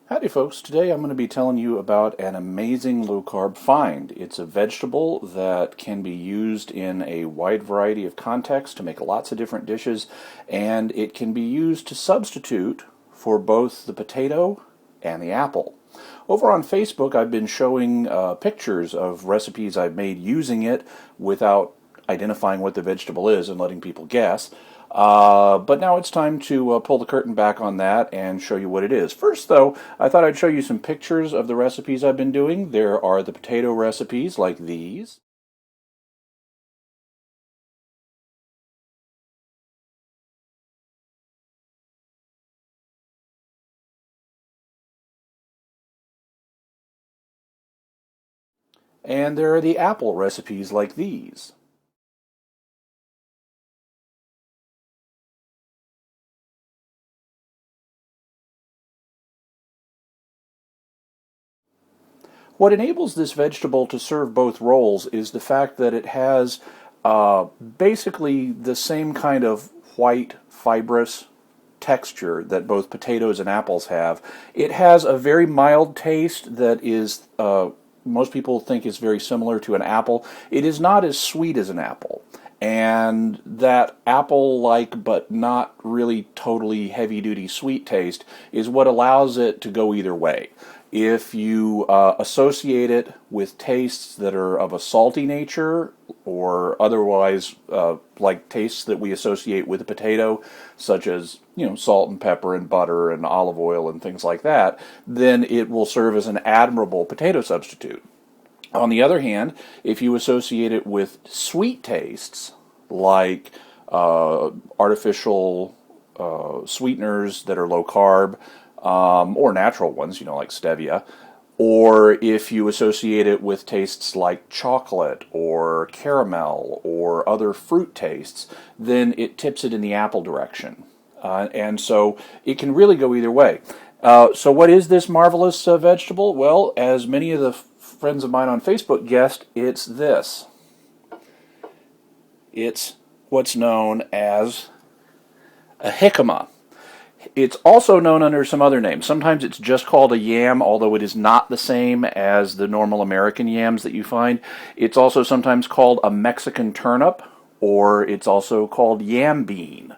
Howdy folks, today I'm going to be telling you about an amazing low-carb find. It's a vegetable that can be used in a wide variety of contexts to make lots of different dishes, and it can be used to substitute for both the potato and the apple. Over on Facebook I've been showing pictures of recipes I've made using it without identifying what the vegetable is and letting people guess. But now it's time to pull the curtain back on that and show you what it is. First, though, I thought I'd show you some pictures of the recipes I've been doing. There are the potato recipes like these. And there are the apple recipes like these. What enables this vegetable to serve both roles is the fact that it has basically the same kind of white, fibrous texture that both potatoes and apples have. It has a very mild taste that is, most people think is very similar to an apple. It is not as sweet as an apple. And that apple-like but not really totally heavy-duty sweet taste is what allows it to go either way. If you associate it with tastes that are of a salty nature or otherwise like tastes that we associate with a potato, such as salt and pepper and butter and olive oil and things like that, then it will serve as an admirable potato substitute. On the other hand, if you associate it with sweet tastes like artificial sweeteners that are low carb, or natural ones, like stevia, or if you associate it with tastes like chocolate or caramel or other fruit tastes, then it tips it in the apple direction. And so it can really go either way. So what is this marvelous vegetable? Well, as many of the friends of mine on Facebook guessed, it's this. It's what's known as a jicama. It's also known under some other names. Sometimes it's just called a yam, although it is not the same as the normal American yams that you find. It's also sometimes called a Mexican turnip, or it's also called yam bean,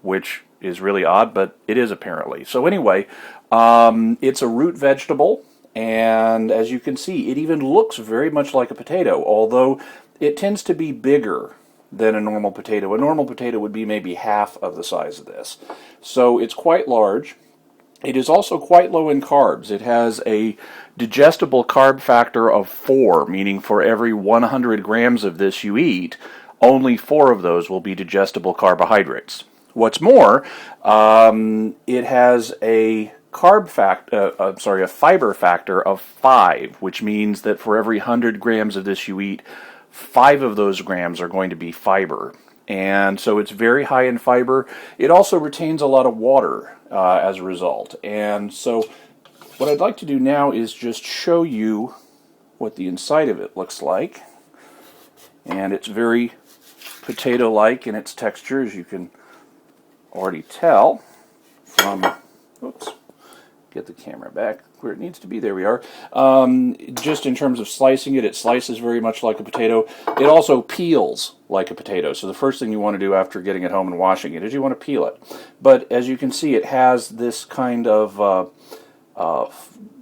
which is really odd, but it is apparently. So anyway, it's a root vegetable, and as you can see, it even looks very much like a potato, although it tends to be bigger than a normal potato. A normal potato would be maybe half of the size of this. So it's quite large. It is also quite low in carbs. It has a digestible carb factor of 4, meaning for every 100 grams of this you eat, only 4 of those will be digestible carbohydrates. What's more, it has a a fiber factor of 5, which means that for every 100 grams of this you eat, 5 of those grams are going to be fiber. And so it's very high in fiber. It also retains a lot of water as a result. And so what I'd like to do now is just show you what the inside of it looks like. And it's very potato-like in its texture, as you can already tell from, oops, get the camera back where it needs to be. There we are. Just in terms of slicing it, it slices very much like a potato. It also peels like a potato. So the first thing you want to do after getting it home and washing it is you want to peel it. But as you can see, it has this kind of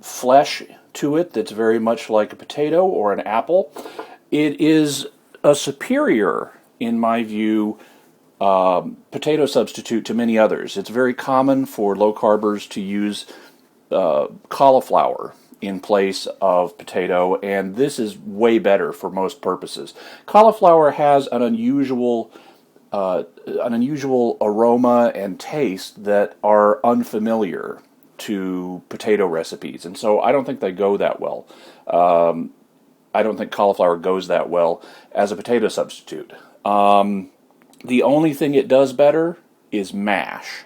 flesh to it that's very much like a potato or an apple. It is a superior, in my view, potato substitute to many others. It's very common for low carbers to use cauliflower in place of potato, and this is way better for most purposes. Cauliflower has an unusual aroma and taste that are unfamiliar to potato recipes, and so I don't think they go that well. I don't think cauliflower goes that well as a potato substitute. The only thing it does better is mash.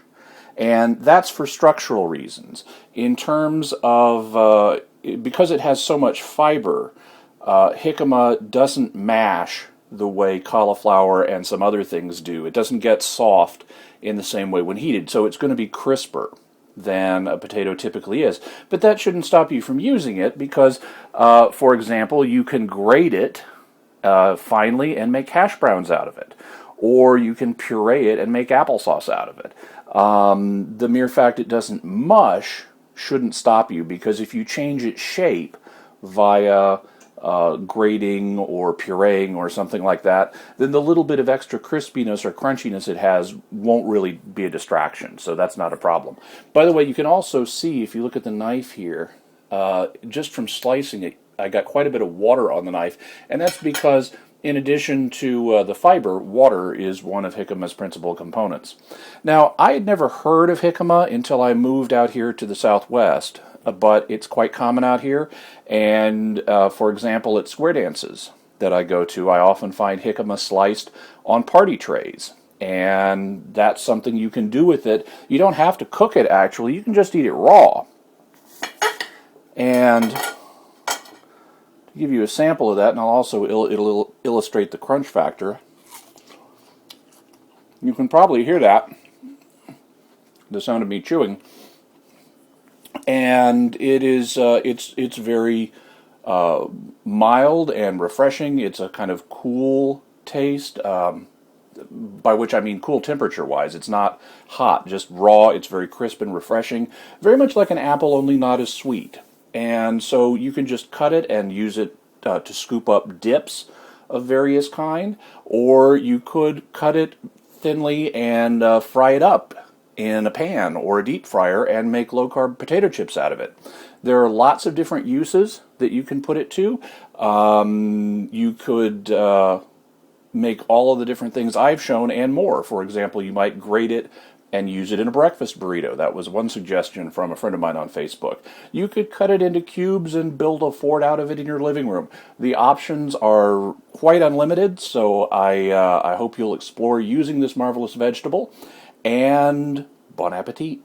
And that's for structural reasons. In terms of, because it has so much fiber, jicama doesn't mash the way cauliflower and some other things do. It doesn't get soft in the same way when heated, so it's going to be crisper. than a potato typically is. But that shouldn't stop you from using it because, for example, you can grate it finely and make hash browns out of it. Or you can puree it and make applesauce out of it. The mere fact it doesn't mush shouldn't stop you, because if you change its shape via grating or pureeing or something like that, then the little bit of extra crispiness or crunchiness it has won't really be a distraction, so that's not a problem. By the way, you can also see, if you look at the knife here, just from slicing it, I got quite a bit of water on the knife, and that's because in addition to the fiber, water is one of jicama's principal components. Now, I had never heard of jicama until I moved out here to the Southwest, but it's quite common out here. And for example, at square dances that I go to, I often find jicama sliced on party trays. And that's something you can do with it. You don't have to cook it, actually. You can just eat it raw. And to give you a sample of that, and I'll also it'll illustrate the crunch factor. You can probably hear that, the sound of me chewing, and it is it's very mild and refreshing. It's a kind of cool taste, by which I mean cool temperature-wise. It's not hot, just raw. It's very crisp and refreshing, very much like an apple, only not as sweet. And so you can just cut it and use it to scoop up dips of various kind, or you could cut it thinly and fry it up in a pan or a deep fryer and make low-carb potato chips out of it. There are lots of different uses that you can put it to. You could make all of the different things I've shown and more. For example, you might grate it and use it in a breakfast burrito. That was one suggestion from a friend of mine on Facebook. You could cut it into cubes and build a fort out of it in your living room. The options are quite unlimited, so I hope you'll explore using this marvelous vegetable, and bon appetit.